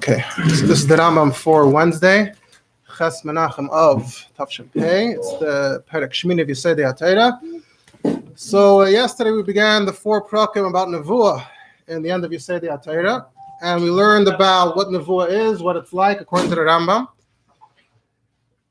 Okay, so this is the Rambam for Wednesday, Ches Menachem of Tavshin Pei. It's the Perek Shmini of Yesodei HaTorah. So yesterday we began the 4 prakim about Nevuah in the end of Yesodei HaTorah, and we learned about what Nevuah is, what it's like according to the Rambam,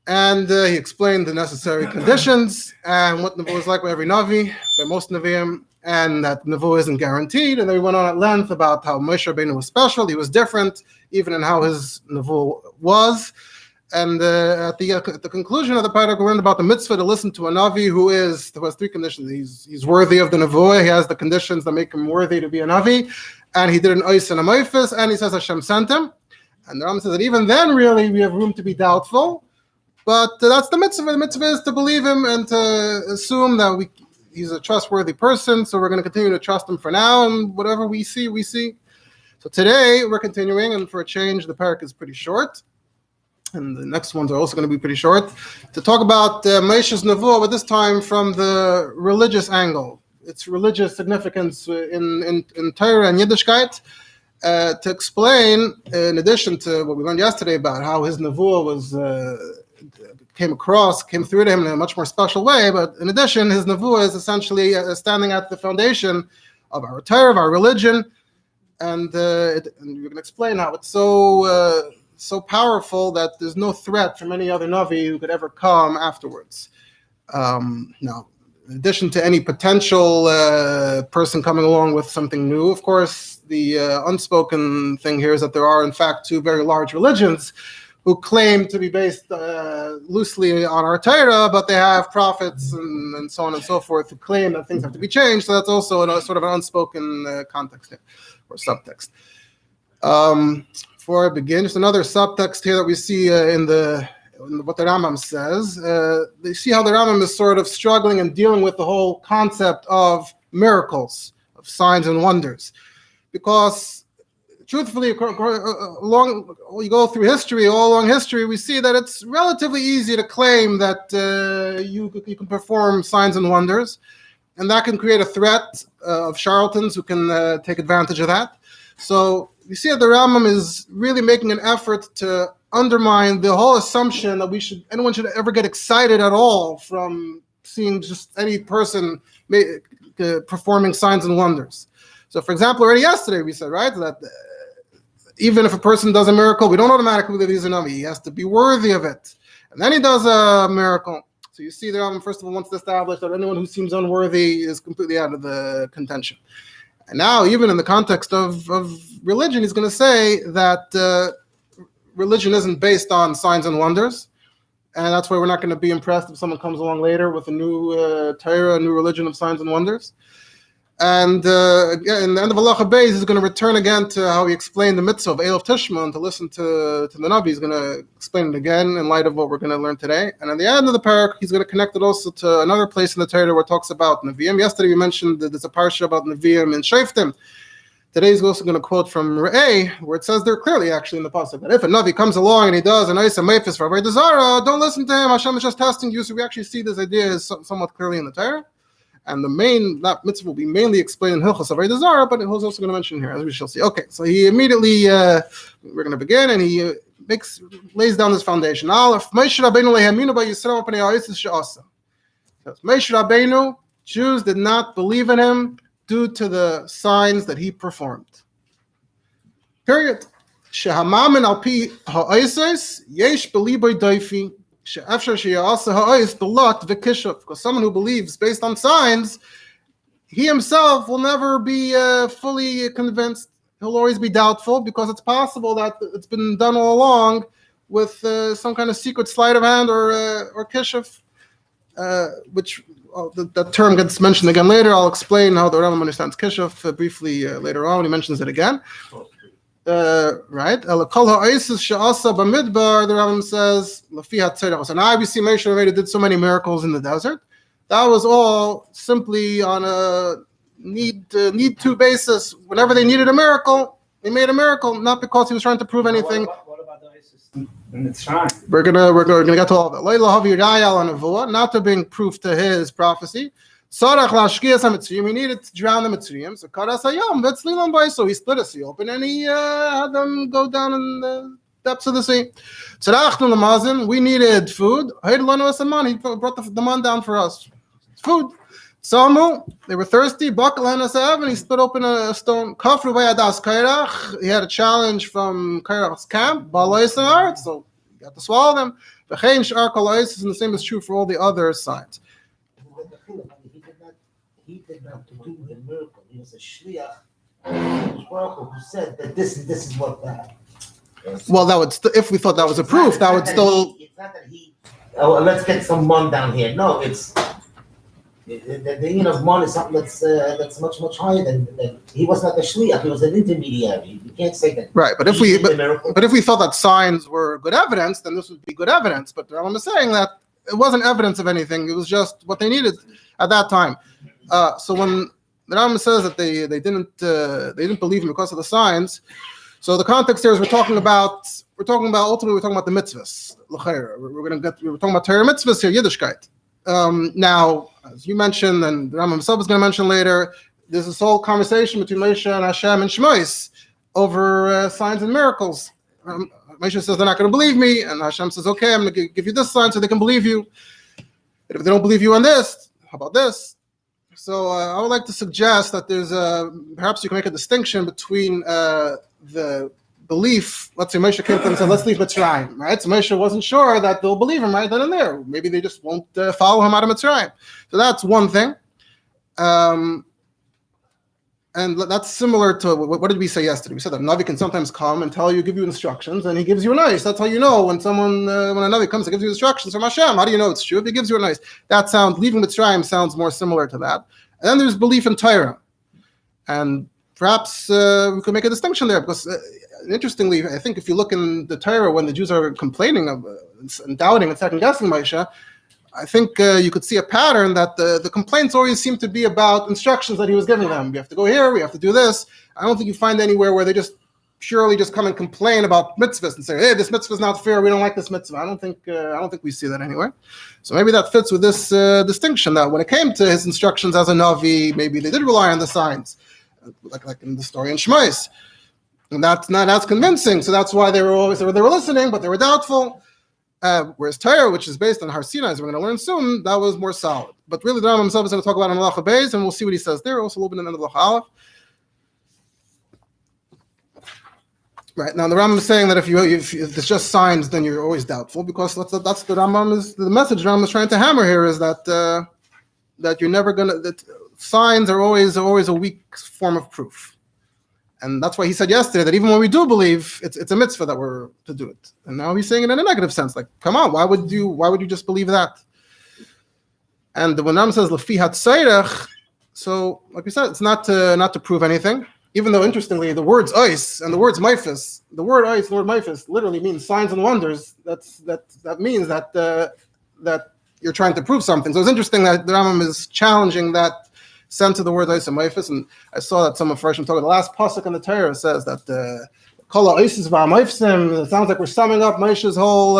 and he explained the necessary conditions and what Nevuah is like by every Navi, by most Nevi'im, and that Nevuah isn't guaranteed. And then we went on at length about how Moshe Rabbeinu was special. He was different, even in how his Nevuah was. And at the conclusion of the Perek, we learned about the mitzvah to listen to a Navi who has 3 conditions. He's worthy of the Nevuah. He has the conditions that make him worthy to be a Navi. And he did an ois and a moifis, and he says Hashem sent him. And the Rambam says that even then, really, we have room to be doubtful. But that's the mitzvah. The mitzvah is to believe him and to assume that he's a trustworthy person, so we're going to continue to trust him for now, and whatever we see, we see. So today, we're continuing, and for a change, the Perek is pretty short, and the next ones are also going to be pretty short, to talk about Moshe's Nevuah, but this time from the religious angle, its religious significance in Torah and Yiddishkeit, to explain, in addition to what we learned yesterday about how his Nevuah was came through to him in a much more special way, but in addition, his Nevuah is essentially standing at the foundation of our Torah, of our religion, and we're going to explain how it's so powerful that there's no threat from any other Navi who could ever come afterwards. Now, in addition to any potential person coming along with something new, of course, the unspoken thing here is that there are, in fact, 2 very large religions who claim to be based loosely on our Torah, but they have prophets and so on and so forth who claim that things have to be changed. So that's also sort of an unspoken context here, or subtext. Before I begin, just another subtext here that we see in what the Rambam says. You see how the Rambam is sort of struggling and dealing with the whole concept of miracles, of signs and wonders. Because truthfully, you go through history, all along history, we see that it's relatively easy to claim that you can perform signs and wonders, and that can create a threat of charlatans who can take advantage of that. So you see that the Rambam is really making an effort to undermine the whole assumption that anyone should ever get excited at all from seeing just any person performing signs and wonders. So, for example, already yesterday we said, right, that even if a person does a miracle, we don't automatically believe he's a Navi. He has to be worthy of it. And then he does a miracle. So you see the Rambam, first of all, wants to establish that anyone who seems unworthy is completely out of the contention. And now, even in the context of religion, he's going to say that religion isn't based on signs and wonders. And that's why we're not going to be impressed if someone comes along later with a new Torah, a new religion of signs and wonders. And again, in the end of Halacha Beis, he's going to return again to how he explained the mitzvah of Eilov Tishma, and to listen to the Navi. He's going to explain it again in light of what we're going to learn today. And at the end of the Perek, he's going to connect it also to another place in the Torah where it talks about Nevi'im. Yesterday we mentioned that there's a parsha about Nevi'im and Shoftim. Today he's also going to quote from Rabbi, where it says there clearly, actually, in the pasuk, that if a Navi comes along and he does an ois and meifis for avodah zarah, don't listen to him. Hashem is just testing you. So we actually see this idea is somewhat clearly in the Torah. And that mitzvah will be mainly explained in Hilchos Avodah Zarah, but he's also going to mention here, as we shall see. Okay, so he immediately, we're going to begin, and he lays down this foundation. Moshe Rabbeinu, Jews did not believe in him due to the signs that he performed. Period. Shehamamin al pi ha'oisos yesh b'liboy doifi. Because someone who believes based on signs, he himself will never be fully convinced. He'll always be doubtful, because it's possible that it's been done all along with some kind of secret sleight of hand or kishuf, which that term gets mentioned again later. I'll explain how the Rambam understands kishuf briefly later on when he mentions it again. Right? The Rambam says, so now we see Moshe Rabbeinu did so many miracles in the desert. That was all simply on a need to basis. Whenever they needed a miracle, they made a miracle, not because he was trying to prove anything. What about the ISIS in its time? We're gonna get to all of that. Not to bring proof to his prophecy. Sarach lashkias hamitzrayim. He needed to drown the Mitzrayim. So karas hayam v'tzlilan by. So he split a sea open and he had them go down in the depths of the sea. Tzarachnu lamazin. We needed food. He brought the man down for us. Food. Samu, they were thirsty. Bakal hanasav, and he split open a stone. Kafru vayadas kairach. He had a challenge from Kairach's camp. Balais and art, so he got to swallow them. V'chein shar kalais, and the same is true for all the other signs. He did not do the miracle. He was a shliach who said that this is what that. Well, that would if we thought that was a proof, that would still. It's not that he. Oh, let's get some mon down here. No, it's the union of mon is something that's much higher than he was not a shliach. He was an intermediary. You can't say that. Right, but if we thought that signs were good evidence, then this would be good evidence. But the Rambam is saying that it wasn't evidence of anything. It was just what they needed at that time. So when the Rambam says that they didn't believe him because of the signs, so the context here is we're talking about the mitzvahs. We're talking about Torah mitzvahs here, Yiddishkeit. Now, as you mentioned, and the Rambam himself is going to mention later, there's this whole conversation between Moshe and Hashem and Shmois over signs and miracles. Moshe says they're not going to believe me, and Hashem says, okay, I'm going to give you this sign so they can believe you. And if they don't believe you on this, how about this? So I would like to suggest that there's perhaps you can make a distinction between the belief. Let's say Moshe came to them and said, let's leave Mitzrayim, right? So Moshe wasn't sure that they'll believe him right then and there. Maybe they just won't follow him out of Mitzrayim. So that's one thing. And that's similar to, what did we say yesterday? We said that a Navi can sometimes come and give you instructions, and he gives you a nice. That's how you know when a Navi comes and gives you instructions from Hashem. How do you know it's true? If he gives you a nice. Leaving Mitzrayim sounds more similar to that. And then there's belief in Torah. And perhaps we could make a distinction there, because interestingly, I think if you look in the Torah when the Jews are complaining of and doubting and second-guessing Moshe, I think you could see a pattern that the complaints always seem to be about instructions that he was giving them. We have to go here, we have to do this. I don't think you find anywhere where they just purely just come and complain about mitzvahs and say, hey, this mitzvah is not fair, we don't like this mitzvah. I don't think we see that anywhere. So maybe that fits with this distinction, that when it came to his instructions as a Navi, maybe they did rely on the signs, like in the story in Shmois. And that's not as convincing, so that's why they were listening, but they were doubtful. Whereas Torah, which is based on Har Sinai, as we're going to learn soon, that was more solid. But really, the Rambam himself is going to talk about in Halacha Beis, and we'll see what he says there. Also, a little bit in the end of Halacha Aleph. Right now, the Rambam is saying that if it's just signs, then you're always doubtful, because that's the Rambam is the message the Rambam is trying to hammer here is that you're never that signs are always a weak form of proof. And that's why he said yesterday that even when we do believe, it's a mitzvah that we're to do it. And now he's saying it in a negative sense, like, come on, why would you just believe that? And when Rambam says Lefi Hatzairach, so like we said, it's not to prove anything. Even though interestingly, the words ois and the words meifis, the word ois and the word meifis literally means signs and wonders. That means that you're trying to prove something. So it's interesting that the Rambam is challenging that sense of the word ois and meifis. And I saw that some of Farshim talk. The last pasuk in the Torah says that kol ha'oisis v'ha'meifsim. It sounds like we're summing up Moshe's whole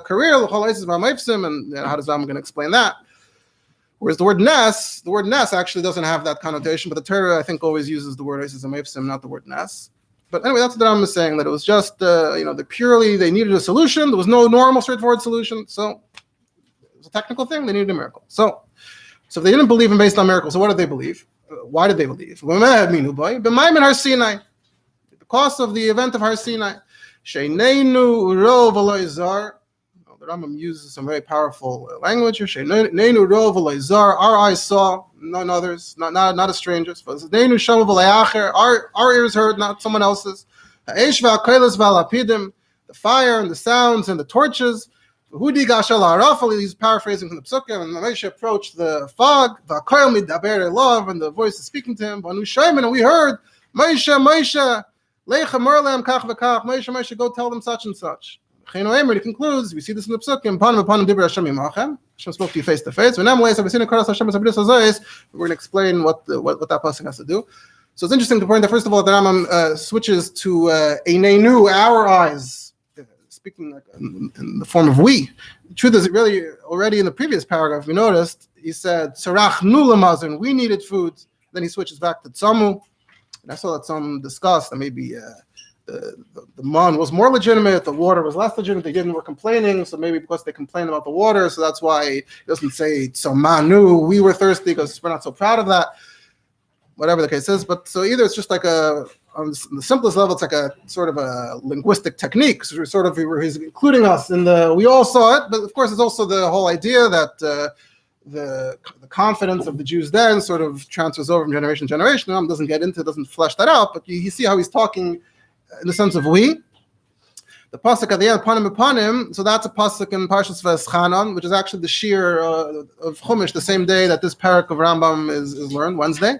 career. Kol ha'oisis v'ha'meifsim, and how does Rambam going to explain that? Whereas the word nes actually doesn't have that connotation, but the Torah I think always uses the word oisis and meifsim, not the word nes. But anyway, that's what the Rambam is saying, that it was just they needed a solution. There was no normal straightforward solution, so it was a technical thing. They needed a miracle. So if they didn't believe in based on miracles, so what did they believe? Why did they believe? Because of the event of Har Sinai. The Rambam uses some very powerful language here. Our eyes saw, none others, not as strangers. Our ears heard, not someone else's. The fire and the sounds and the torches. He's paraphrasing from the Psukim, and Moshe approached the fog, and the voice is speaking to him, and we heard, Moshe, go tell them such and such. He concludes, we see this in the Psukim, Hashem spoke to you face to face. We're going to explain what that pasuk has to do. So it's interesting to point out, first of all, that Rambam switches to Eineinu, our eyes, speaking like in the form of we. The truth is, really, already in the previous paragraph, we noticed he said, "Sarachnu lemazon," we needed food. Then he switches back to tzamu, and I saw that some discussed that maybe the man was more legitimate, the water was less legitimate. They were complaining, so maybe because they complained about the water, so that's why he doesn't say tzamanu. We were thirsty because we're not so proud of that. Whatever the case is, but so either it's just like on the simplest level, it's like a sort of a linguistic technique. So he's including us in we all saw it, but of course it's also the whole idea that the confidence of the Jews then sort of transfers over from generation to generation. Doesn't flesh that out, but you see how he's talking in the sense of we. The pasuk at the end, panim upanim, so that's a pasuk in Parshas V'eschanan, which is actually the shir of Chumash, the same day that this Perek of Rambam is learned, Wednesday.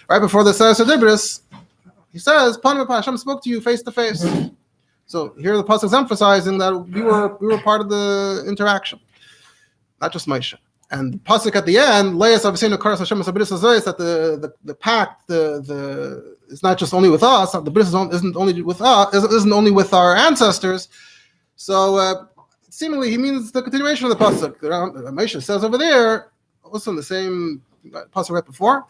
Right before the Seres HaDibros, he says, panim upanim, Hashem spoke to you face to face. So here the pasuk is emphasizing that we were part of the interaction, not just Moshe. And the pasuk at the end, Leis Avseinu Karas Hashem Sabris Azois, that the pact, it's not just only with us. The bris isn't only with us, isn't only with our ancestors. So seemingly he means the continuation of the pasuk. Moshe says over there, also in the same pasuk right before.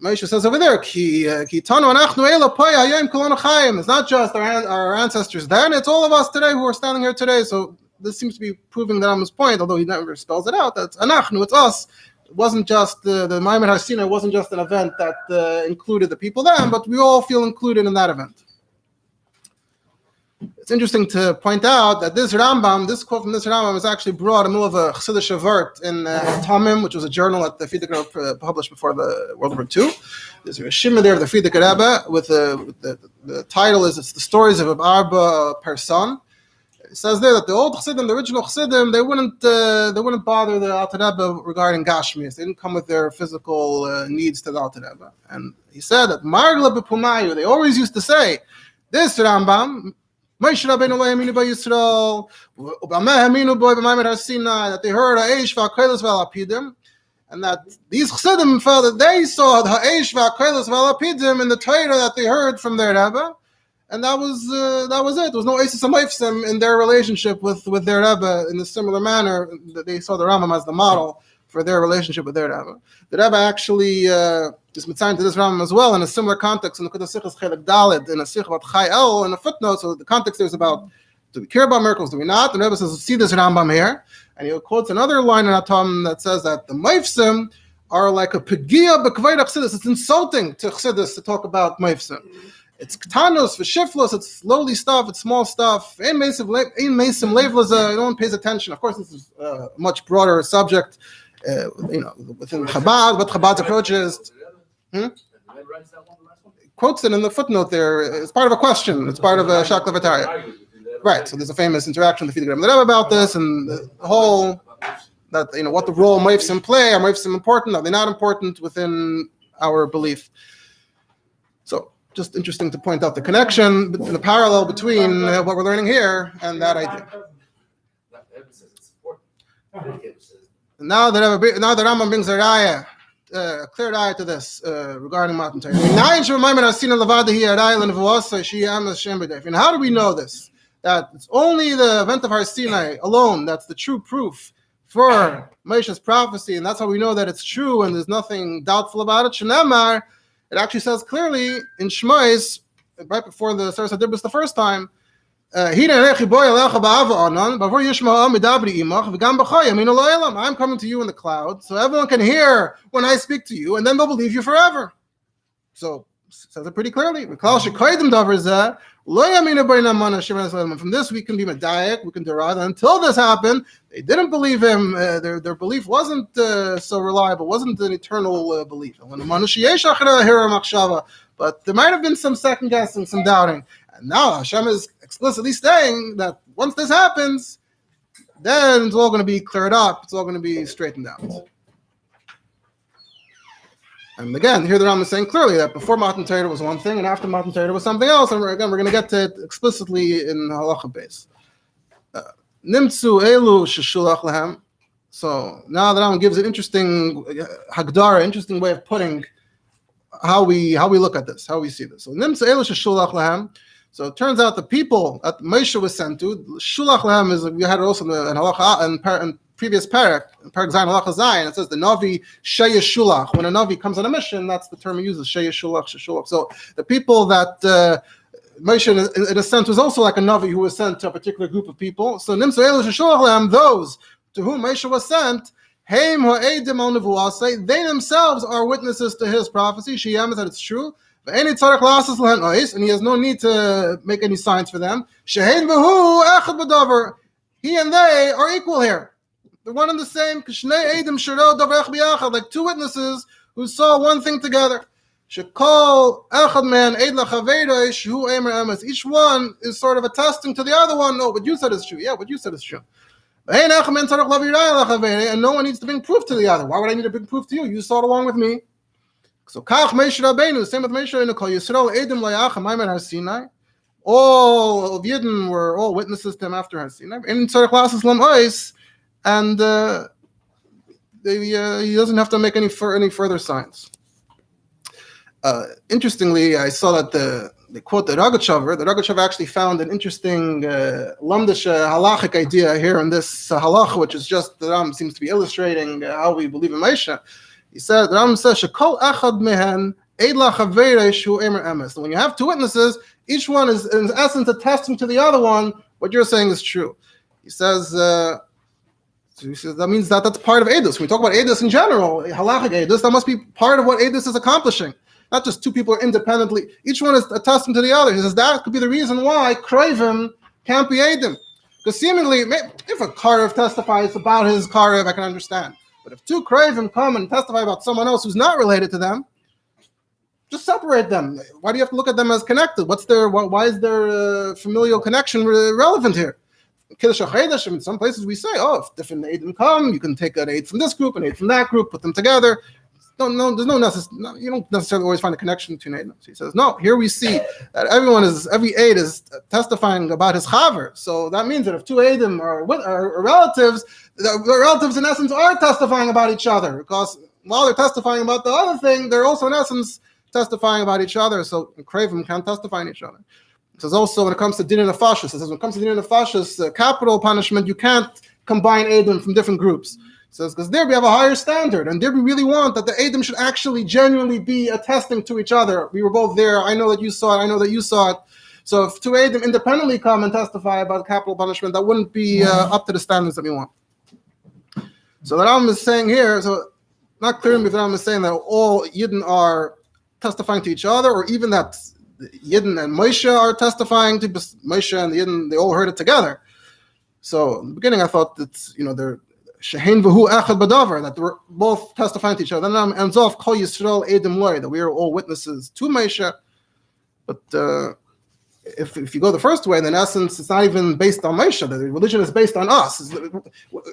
Moshe says over there, Ki tanu anachnu ela poya hayom kolonu chayim. It's not just our ancestors then; it's all of us today who are standing here today. So this seems to be proving the Rambam's point, although he never spells it out. That's anachnu, it's us. It wasn't just the Ma'amer Har Sinai wasn't just an event that included the people then, but we all feel included in that event. It's interesting to point out that this quote from this Rambam is actually brought in the middle of a Chassidish avert in Tamim, which was a journal that the Frierdiker published before the World War II. There's a Rishima there of the Frierdiker Rebbe with the title is "It's the Stories of Arba Person." It says there that the old Chassidim, the original Chassidim, they wouldn't bother the Alter Rebbe regarding Gashmias. They didn't come with their physical needs to the Alter Rebbe. And he said that Margla b'Pumayu, they always used to say, this Rambam, Moshe Rabbeinu lo yaminu b'Yisrael, u'b'ameh haminu b'Ma'amer Har Sinai, that they heard ha'esh v'ha'kolos v'ha'lapidim, and that these Chassidim felt that they saw the ha'esh v'ha'kolos v'ha'lapidim in the Torah that they heard from their Rebbe. And that was it. There was no Eisus HaMoifsim in their relationship with their Rebbe in a similar manner that they saw the Rambam as the model for their relationship with their Rebbe. The Rebbe actually is mitzvah to this Rambam as well in a similar context in the Kudas Sichas Chelik Daled in a Sich about Chai El in a footnote. So the context there is about, do we care about miracles? Do we not? The Rebbe says, see this Rambam here, and he quotes another line in Atom that says that the Moifsim are like a pegia b'kvayt Chassidus. It's insulting to Chassidus to talk about Moifsim. It's ktanos for shiflos. It's lowly stuff. It's small stuff. Ein mesim leivlas. No one pays attention. Of course, this is a much broader subject. Within Chabad, what Chabad's approach is. Quotes it in the footnote there. It's part of a question. It's part of a Shakla V'Tarya. Right. So there's a famous interaction with the Frierdiker Rebbe about this, and the whole that what the role Moifsim play. Are Moifsim important? Are they not important within our belief? So. Just interesting to point out the connection, the parallel between what we're learning here and that idea. Now that Rambam brings a raya, clear raya to this regarding Matan Torah. And how do we know this? That it's only the event of Har Sinai alone that's the true proof for Moshe's prophecy, and that's how we know that it's true and there's nothing doubtful about it. Shenemar. It actually says clearly in Shmos, right before the Seres HaDibros the first time, I'm coming to you in the cloud, so everyone can hear when I speak to you, and then they'll believe you forever. So it says it pretty clearly. From this we can be medayek, we can derive that until this happened, they didn't believe him. Their belief wasn't so reliable, wasn't an eternal belief. But there might have been some second guessing, some doubting. And now Hashem is explicitly saying that once this happens, then it's all going to be cleared up. It's all going to be straightened out. And again, here the Rambam is saying clearly that before Matan Torah was one thing, and after Matan Torah was something else. And we're going to get to it explicitly in Halacha base. Nimtzu elu sheshulach lahem. So now the Rambam gives an interesting hagdara, interesting way of putting how we look at this, how we see this. So nimtzu elu sheshulach lahem. So it turns out the people that Moshe was sent to, Shulach Lehem is, we had it also in Halacha, in previous Perek, in Perek Zayin, Halacha Zayin, it says the Navi Sheyesh Shulach. When a Navi comes on a mission, that's the term he uses, Sheyesh Shulach, Shulach. So the people that Moshe, in a sense, was also like a Navi who was sent to a particular group of people. So Nimso Elu Shulach Lehem, those to whom Moshe was sent, Heim Ha'edim Al Nevuah, they themselves are witnesses to his prophecy. Sheyam, that it's true. And he has no need to make any signs for them. He and they are equal here. They're one and the same. Like two witnesses who saw one thing together. Each one is sort of attesting to the other one. No, what you said is true. Yeah, what you said is true. And no one needs to bring proof to the other. Why would I need to bring proof to you? You saw it along with me. So Kach Moshe Rabbeinu, same with Moshe Rabbeinu, Kol Yisrael Edim Layacham Maimer Har Sinai. All of Yidden were all witnesses to him after Har Sinai. In Tzarech Lasses Lam Ois, and he doesn't have to make any further signs. Interestingly, I saw that they quote the Rogachover. The Rogachover actually found an interesting Lamdish halachic idea here in this halacha, which is just the Ram seems to be illustrating how we believe in Moshe. He said, the Ram says, "Shekol echad mehen eid lachaveresh hu emer emes." So when you have two witnesses, each one is in essence attesting to the other one what you're saying is true. He says that means that's part of edus. When we talk about edus in general, halachic edus, that must be part of what edus is accomplishing. Not just two people independently. Each one is attesting to the other. He says that could be the reason why Kravim can't be edim. Because seemingly, if a Karev testifies about his Karev, I can understand. But if two Kravim come and testify about someone else who's not related to them, just separate them. Why do you have to look at them as connected? Why is their familial connection relevant here? Kiddush HaChedesh, in some places we say, if different Eidim come, you can take an Eid from this group, an Eid from that group, put them together. You don't necessarily always find a connection between Eidim. So he says, no, here we see that every Eid is testifying about his Chaver. So that means that if two Eidim are relatives, the relatives in essence are testifying about each other, because while they're testifying about the other thing, they're also in essence testifying about each other. So Kravim can't testify on each other. It says also when it comes to Din Nefashis, it says when it comes to Din Nefashis, capital punishment, you can't combine Eidim from different groups. It says because there we have a higher standard, and there we really want that the Eidim should actually genuinely be attesting to each other. We were both there. I know that you saw it. I know that you saw it. So if two Eidim independently come and testify about capital punishment, that wouldn't be up to the standards that we want. So the Rambam is saying here, so not clear if the Rambam is saying that all Yidden are testifying to each other, or even that Yidden and Moshe are testifying to Moshe and the Yidden, they all heard it together. So in the beginning I thought that they're Shehein v'hu echad b'davar, that they were both testifying to each other. Then the Rambam ends off Kol Yisrael Edim Loi, that we are all witnesses to Moshe. But if you go the first way, then in essence it's not even based on Moshe. The religion is based on us.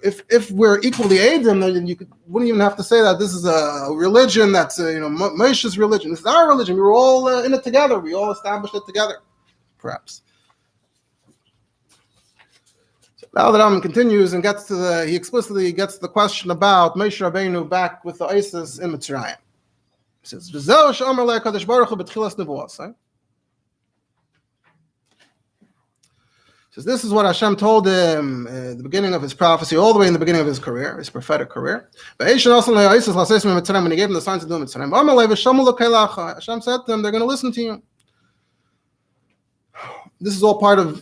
If we're equally Eidim, then you wouldn't even have to say that this is a religion that's Moshe's religion. This is our religion. We were all in it together. We all established it together, perhaps. So now the Rambam continues and he explicitly gets to the question about Moshe Rabbeinu back with the ISIS in Mitzrayim. He says, "V'zeh she'amar lei HaKadosh Baruch Hu b'tchilas nevuos." Says this is what Hashem told him at the beginning of his prophecy, all the way in the beginning of his career, his prophetic career. When he gave him the signs to do Mitzrayim, Hashem said to them, they're going to listen to you. This is all part of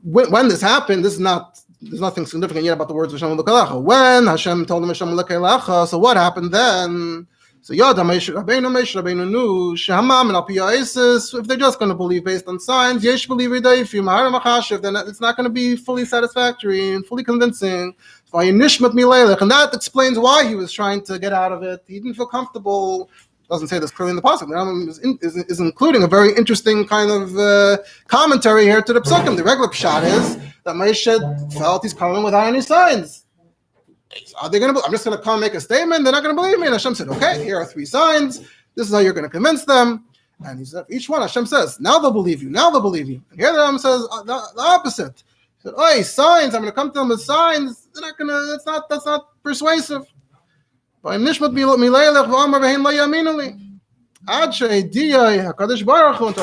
when this happened. There's nothing significant yet about the words of Hashem L'Kelecha. When Hashem told him Hashem L'Kelecha, so what happened then? So Yada Moshe Rabbeinu knew Shehamam and Al Pi Ha'Isis, if they're just going to believe based on signs, Yesh believe Ridayfim, Mahar Machashiv, then it's not going to be fully satisfactory and fully convincing. And that explains why he was trying to get out of it. He didn't feel comfortable. Doesn't say this clearly in the pasuk. The Rambam is including a very interesting kind of commentary here to the psukim. The regular pshat is that Moshe felt he's coming without any signs. Are they going to? I'm just going to come and make a statement. They're not going to believe me. And Hashem said, "Okay, here are 3 signs. This is how you're going to convince them." And he said, each one, Hashem says, "Now they'll believe you. Now they'll believe you." And here the Rambam says the opposite. He said, "Oh, signs. I'm going to come to them with signs. They're not going to. That's not persuasive." Until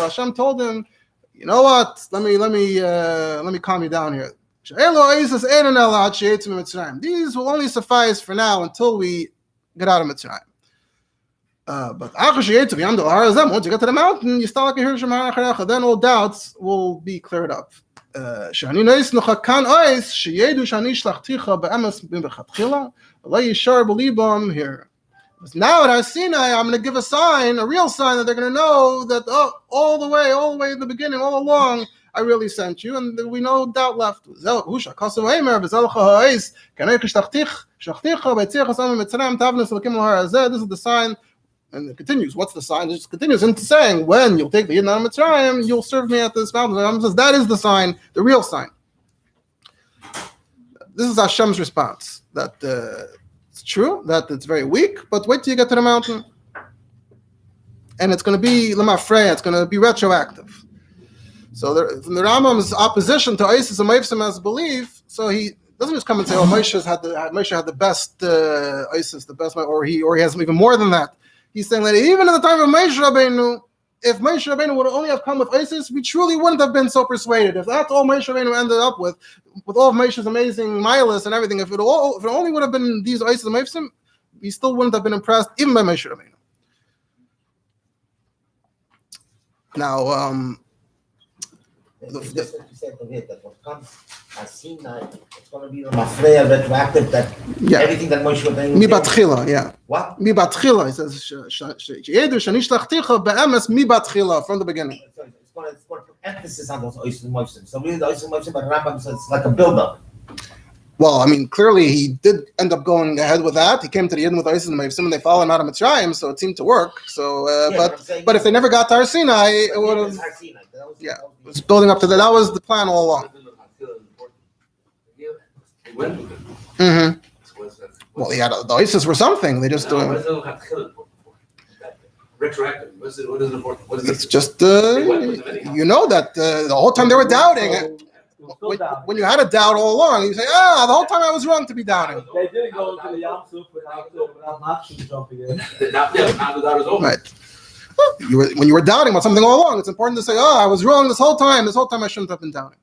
Hashem told him, you know what? Let me calm you down here. These will only suffice for now until we get out of Mitzrayim. But once you get to the mountain, you start like a then all doubts will be cleared up. Here. Now at Har Sinai, I'm going to give a sign, a real sign that they're going to know that all the way in the beginning, all along, I really sent you, and we no doubt left. This is the sign, and it continues. What's the sign? It just continues into saying, when you'll take the Yidden out of Mitzrayim, you'll serve me at this mountain. And says, that is the sign, the real sign. This is Hashem's response, that it's true, that it's very weak, but wait till you get to the mountain. And it's going to be lemafreya, it's going to be retroactive. So from the Rambam's opposition to Isis and Meifsim as belief, so he doesn't just come and say, "Oh, Moshe had the best Isis, the best," or he has even more than that. He's saying that even in the time of Moshe Rabbeinu, if Moshe Rabbeinu would only have come with Isis, we truly wouldn't have been so persuaded. If that's all Moshe Rabbeinu ended up with all of Moshe's amazing milas and everything, if it only would have been these Isis and Meifsim, we still wouldn't have been impressed even by Moshe Rabbeinu. Now, Just what you said over here, that what comes as Sinai, it's going to be mafreya, retroactive, that everything that Moshe Rabbeinu mi batchila, yeah. What? Mi batchila, it says, sheyedu shanishtlachticha be'emes mi batchila, from the beginning. So it's going to put emphasis on those Oisim Moisim. So really the Oisim Moisim, but Rambam says it's like a build-up. Well, I mean, clearly he did end up going ahead with that. He came to the Yidden with Isis and Meifsim, and they followed him out of Mitzrayim, so it seemed to work. So, but if they never got to Har Sinai, it would have. Yeah, it was building up to that. That was the plan all along. Mm-hmm. Well, the Isis were something. They just retroactive. What is important? It's just you know that the whole time they were doubting. When you had a doubt all along, you say, the whole time I was wrong to be doubting. They didn't go into the Yam Suf without Nachshon jumping in. Now the doubt is over. Right. When you were doubting about something all along, it's important to say, I was wrong this whole time. This whole time I shouldn't have been doubting.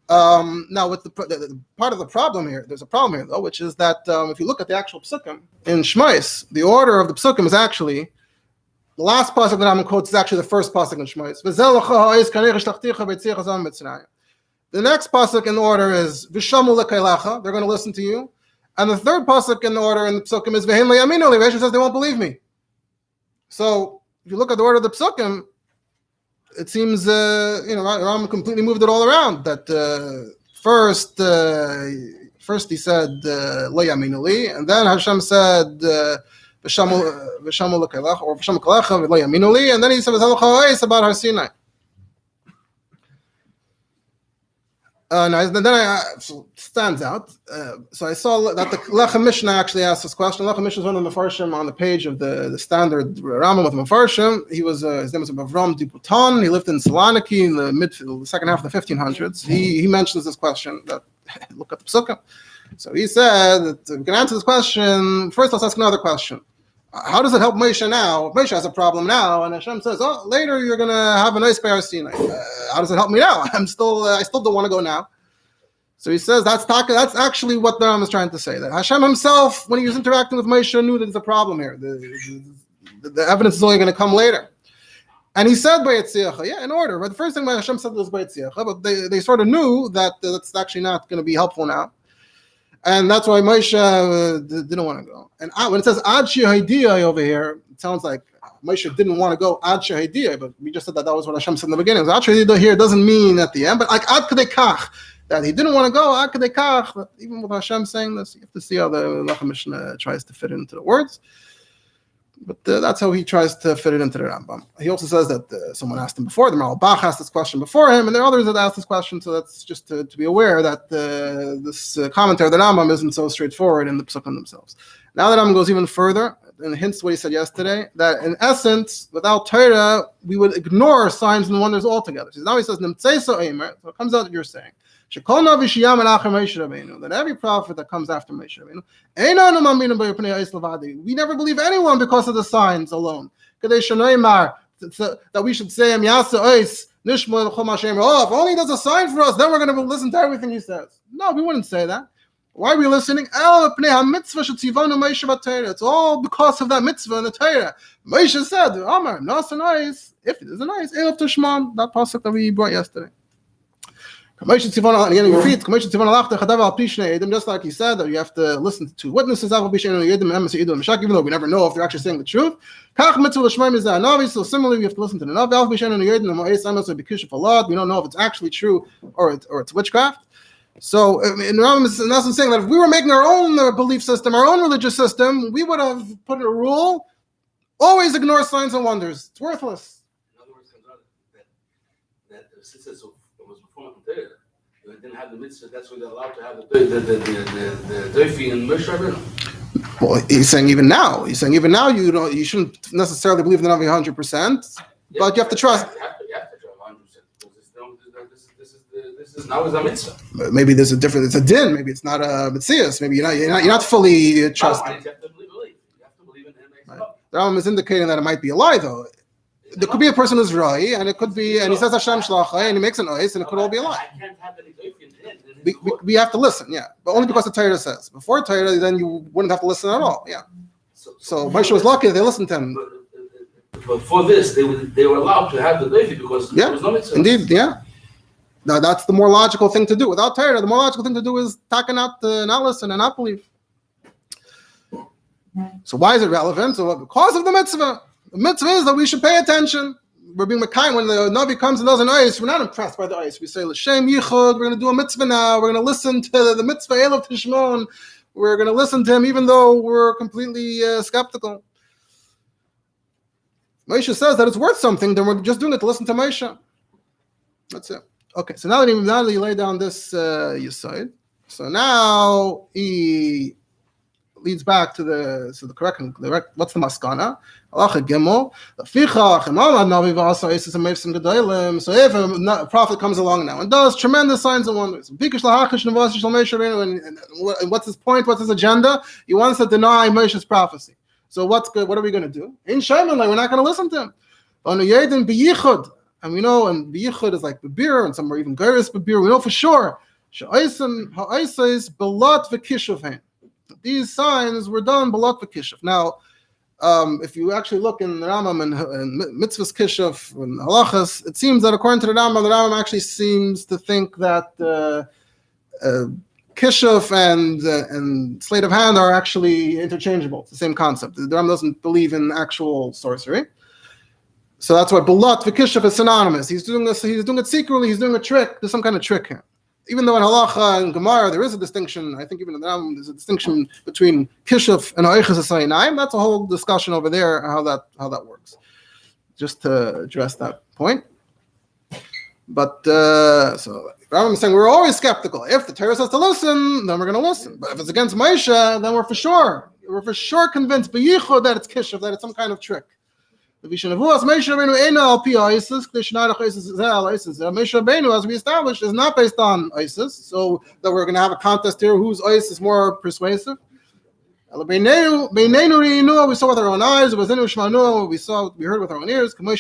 Now, with the part of the problem here, there's a problem here, though, which is that if you look at the actual psukim, in Shmos, the order of the psukim is actually, the last pasuk that Rambam quotes is actually the first pasuk in Shmos. The next pasuk in the order is Vishamu lekeilecha, they're going to listen to you. And the third pasuk in the order in the psukim is Vehem le'yaminu li, Rashi says they won't believe me. So if you look at the order of the psukim, it seems Rambam completely moved it all around. That first he said le'yaminu li, and then Hashem said Vishamu lekeilecha or Vishamu lekeilecha le'yaminu li, and then he said about Har Sinai. So it stands out. So I saw that the Lechem Mishnah actually asked this question. Lechem Mishnah is one of the Mefarshim on the page of the standard Rambam with Mefarshim. He was his name was Avram Diputan. He lived in Saloniki in the second half of the 1500s. He mentions this question. That look at the Psukkah. So he said that we can answer this question. First, let's ask another question. How does it help Moshe now? If Moshe has a problem now, and Hashem says, later you're going to have a nice Har Sinai. How does it help me now? I still don't want to go now. So he says that's actually what the Rambam is trying to say. That Hashem himself, when he was interacting with Moshe, knew that there's a problem here. The evidence is only going to come later. And he said by Yetziacha, in order. But the first thing Hashem said was by Yetziacha, but they sort of knew that that's actually not going to be helpful now. And that's why Moshe didn't want to go. And when it says Ad Shehidiyah over here, it sounds like Moshe didn't want to go Ad Shehidiyah, but we just said that was what Hashem said in the beginning. So Ad Shehidiyah here doesn't mean at the end, but like Ad Kadei Kach, that he didn't want to go Ad Kadei Kach. Even with Hashem saying this, you have to see how the Lechem Mishnah tries to fit it into the words. But that's how he tries to fit it into the Rambam. He also says that someone asked him before, the Maral Bach asked this question before him, and there are others that asked this question, so that's just to be aware that this commentary of the Rambam isn't so straightforward in the Psukim themselves. Now the Rambam goes even further, and hints what he said yesterday, that in essence, without Torah, we would ignore signs and wonders altogether. So now he says, so it comes out that you're saying, that every prophet that comes after Moshe Rabbeinu, we never believe anyone because of the signs alone. That we should say Oh, if only he does a sign for us, then we're going to listen to everything he says. No, we wouldn't say that. Why are we listening? It's all because of that mitzvah in the Torah. Moshe said, if it is a nice, that pasuk that we brought yesterday. Just like he said, that you have to listen to two witnesses, even though we never know if they're actually saying the truth. So similarly, we have to listen to the Navi. We don't know if it's actually true or it's witchcraft. So in Rambam is in essence saying that if we were making our own belief system, our own religious system, we would have put in a rule: always ignore signs and wonders. It's worthless. In other words, that since it was before they didn't have the mitzvah, that's why they're allowed to have the doifi and Moshe Rabbeinu. Well, he's saying even now you shouldn't necessarily believe in the Navi 100%, but you have to trust. You have to trust 100%. This is now is a mitzvah. Maybe there's a different. It's a din. Maybe it's not a mitzias. Maybe you're not fully trusting. You have to believe. You have to believe in him. Right. The Rambam is indicating that it might be a lie, though. There could be a person who's Rai, and it could be, and he says Hashem Shlachai, and he makes an ois, and it could all be a lie. I can't have any doifi in him. We have to listen, yeah, but only because the Torah says. Before Torah, then you wouldn't have to listen at all, yeah. So Moshe was lucky they listened to him. But for this, they were allowed to have the doifi because there was no mitzvah. Indeed, yeah. Now that's the more logical thing to do. Without Torah, the more logical thing to do is not listen and not believe. So why is it relevant? So because of the mitzvah. The mitzvah is that we should pay attention. We're being kind when the Navi comes and does an ice. We're not impressed by the ice. We say L'Shem Yichud. We're going to do a mitzvah now. We're going to listen to the mitzvah Elav Tishmon. We're going to listen to him even though we're completely skeptical. Moshe says that it's worth something. Then we're just doing it to listen to Moshe. That's it. Okay. So now that he laid down this Yesod, so now he leads back to the correct. What's the maskana? Halacha Gimel. So if a prophet comes along now and does tremendous signs and wonders, and what's his point? What's his agenda? He wants to deny Moshe's prophecy. So what's good? What are we going to do? In Shaiman, we're not going to listen to him. And we know, and biyichud is like babir, and some are even geiris babir. We know for sure. These signs were done balot v'kishuf. Now, if you actually look in the Rambam and mitzvahs kishuf and halachas, it seems that according to the Rambam actually seems to think that kishuf and sleight of hand are actually interchangeable. It's the same concept. The Rambam doesn't believe in actual sorcery. So that's why balot v'kishuf is synonymous. He's doing this. He's doing it secretly. He's doing a trick. There's some kind of trick here. Even though in halacha and gemara there is a distinction, I think even in the Rambam there's a distinction between kishuf and oiches asayinayim. That's a whole discussion over there how that works. Just to address that point. But so Rambam is saying we're always skeptical. If the Torah says to listen, then we're going to listen. But if it's against Moshe, then we're for sure convinced b'yichud that it's kishuf, that it's some kind of trick. Moshe Rabbeinu, as we established, is not based on ISIS, so that we're going to have a contest here whose ISIS is more persuasive. We saw with our own eyes. We heard with our own ears. Who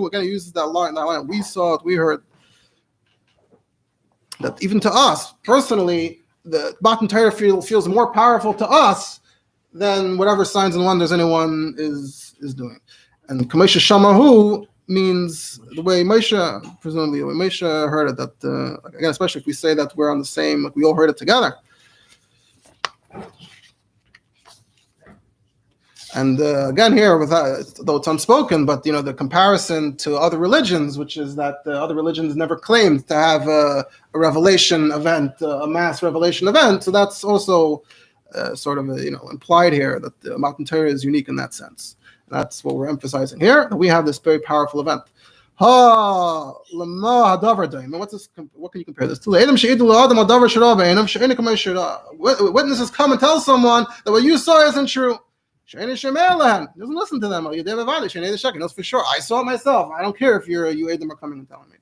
again uses that line? We saw it. We heard. That even to us personally, the Matan Torah feels more powerful to us than whatever signs and wonders anyone is doing. And Kamesha Shamahu means the way Moshe, presumably, the way Moshe heard it, that, again, especially if we say that we're on the same, like we all heard it together. And again here, though it's unspoken, but the comparison to other religions, which is that other religions never claimed to have a revelation event, a mass revelation event. So that's also sort of implied here that the Matan Torah is unique in that sense. And that's what we're emphasizing here. That we have this very powerful event. What's this? What can you compare this to? Witnesses come and tell someone that what you saw isn't true. He doesn't listen to them. He knows for sure. I saw it myself. I don't care if you Adam are coming and telling me.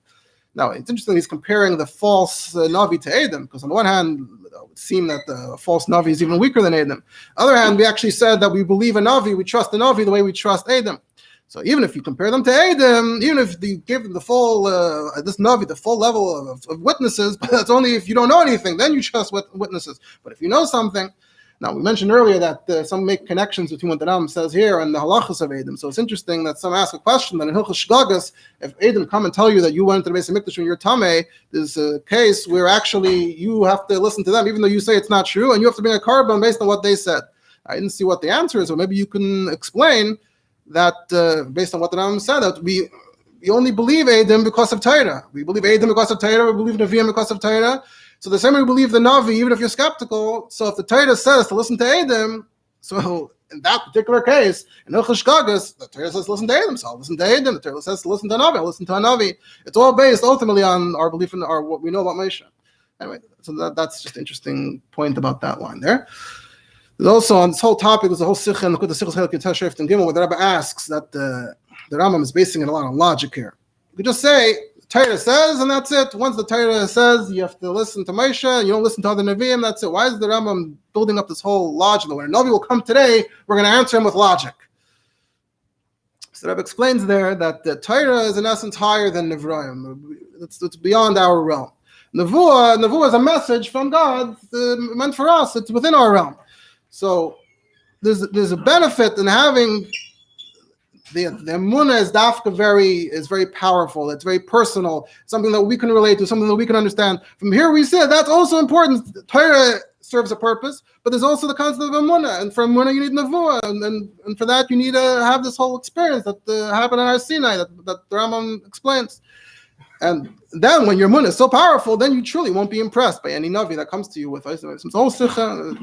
Now, it's interesting he's comparing the false Navi to Adam, because on the one hand, it would seem that the false Navi is even weaker than Adam. On the other hand, we actually said that we believe in Navi, we trust the Navi the way we trust Adam. So even if you compare them to Eidim, even if you give them the full, this Navi, the full level of witnesses, but that's only if you don't know anything, then you trust witnesses. But if you know something, now we mentioned earlier that some make connections between what the Rambam says here and the halachas of Eidim. So it's interesting that some ask a question that in Hilchos Shragas, if Eidim come and tell you that you went to the Beis HaMikdash when you're Tameh, there's a case where actually you have to listen to them, even though you say it's not true, and you have to bring a carbon based on what they said. I didn't see what the answer is, but maybe you can explain that based on what the Rambam said, that we only believe Eidim because of Torah. We believe Eidim because of Torah, we believe Nevi'im because of Torah. So the same way we believe the Navi, even if you're skeptical. So if the Torah says to listen to Eidim, so in that particular case, in Hilchos Shragas, the Torah says to listen to Eidim, so I'll listen to Eidim. The Torah says to listen to a Navi, I'll listen to a Navi. It's all based ultimately on our belief in what we know about Moshe. Anyway, so that's just an interesting point about that line there. There's also on this whole topic, there's a whole sikha in the Sichos Chelik Yud Shrift and Gimel, where the Rabbi asks that the Rambam is basing it a lot on logic here. You could just say, Torah says, and that's it. Once the Torah says, you have to listen to Moshe, and you don't listen to other Nevi'im, that's it. Why is the Rambam building up this whole logic? When a Navi will come today, we're going to answer him with logic. So the Rabbi explains there that the Torah is in essence higher than Nevrayim. It's beyond our realm. Nevuah is a message from God meant for us. It's within our realm. So there's a benefit in having the emunah is dafka is very powerful. It's very personal. Something that we can relate to. Something that we can understand. From here we see that's also important. Torah serves a purpose, but there's also the concept of emunah. And for emunah you need nevuah, and for that you need to have this whole experience that happened in Har Sinai that the Rambam explains. And then when your emunah is so powerful, then you truly won't be impressed by any Navi that comes to you with some whole sikha.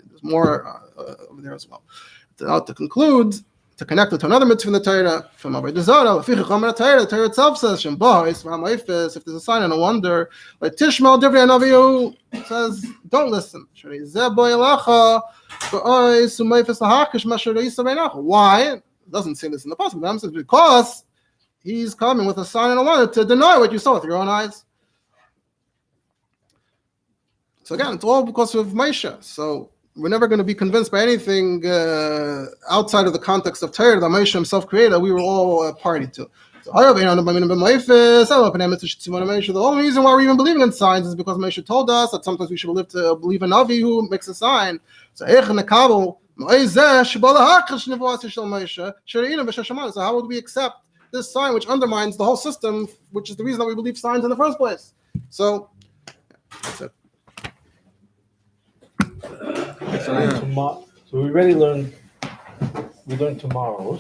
There's more over there as well. To conclude, to connect it to another mitzvah in the Torah, from Avodah Zarah, the Torah itself says, if there's a sign and a wonder, like Tishmal Divrei Navi says, don't listen. Why? It doesn't say this in the passage, but it says because he's coming with a sign and a wonder to deny what you saw with your own eyes. So again, it's all because of Moshe. So we're never going to be convinced by anything outside of the context of Torah that Moshe himself created. We were all a party to. So the only reason why we're even believing in signs is because Moshe told us that sometimes we should believe in Navi who makes a sign. So how would we accept this sign which undermines the whole system, which is the reason that we believe signs in the first place? So that's it. So we already learned. We learn tomorrow.